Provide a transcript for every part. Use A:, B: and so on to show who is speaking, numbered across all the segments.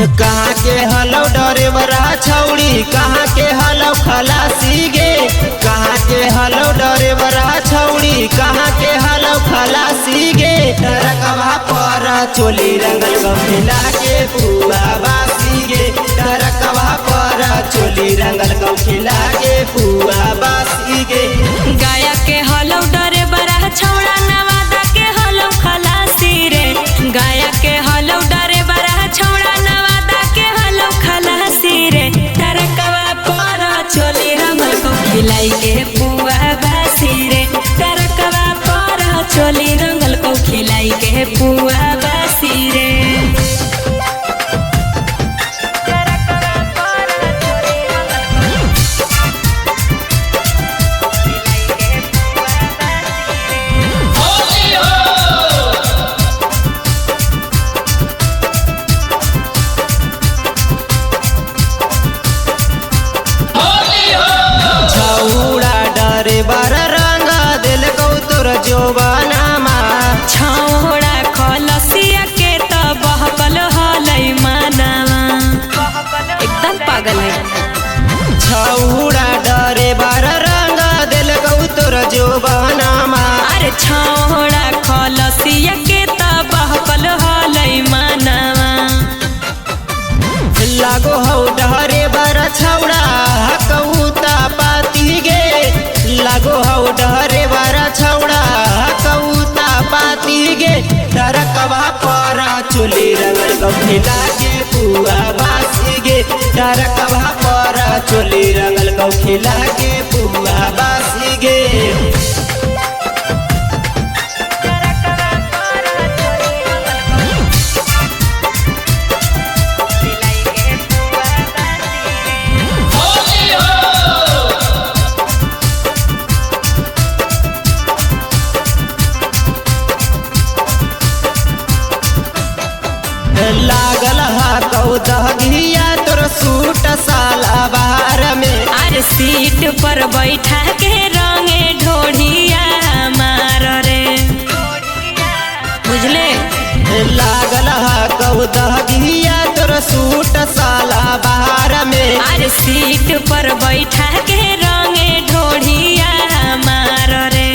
A: कहाँ के हलो डरे बरा छौड़ी, कहाँ के हलो खलासी गे, कहाँ के हलो डरे बरा छौड़ी, कहाँ के हलो खलासी गे। टरकवा पर चोली रंगल गमिला के पुआ बासी गे, टरकवा पर चोली रंगल गमिला के पुआ बासी गे।
B: गाया के हलो डरे बरा छौड़ा, नवादा के हलो खलासी रे। गाया के हलो डरे बरा छौड़ा, नवादा के हलो खलासी रे। टरकवा पर चोली रंगल गमिला के पुआ बासी रे। टरकवा पर चोली रंगल गमिला के पुआ बासी रे। छौड़ा खलसिया के त बहकल हलै मानावा, एकदम पागल है।
A: छौड़ा डरे बार रंग दिल गौ तोर जोबानामा।
B: अरे छौड़ा खलसिया के त बहकल हलै मानावा।
A: लागो हौ डरे बार छौड़ा कौता पाती गे, लागो हौ डरे बार छौड़ा कौता पाती गे। टरकवा पर चोली रंगल गमिला के पुआ बासी गे, टरकवा पर चोली रंगल गमिला के पुआ बासी गे। लागल दहिया तोर सूट साला बाहर में।
B: अरे सीट पर बैठा के रंगे ढोढ़िया मार रे, बुझले।
A: लागल दहिया तोर सूट साला बाहर में।
B: अरे सीट पर बैठा के रंगे ढोढ़िया मार रे।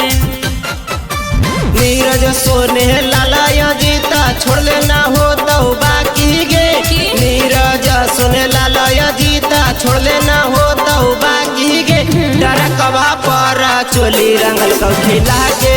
A: नीरज सोने लाला जीता छोड़ लेना हो तो बाकी गे। नीरज सोने लाला जीता छोड़ लेना हो तो बाकी गे। टरकवा पर चोली रंगल गमिला के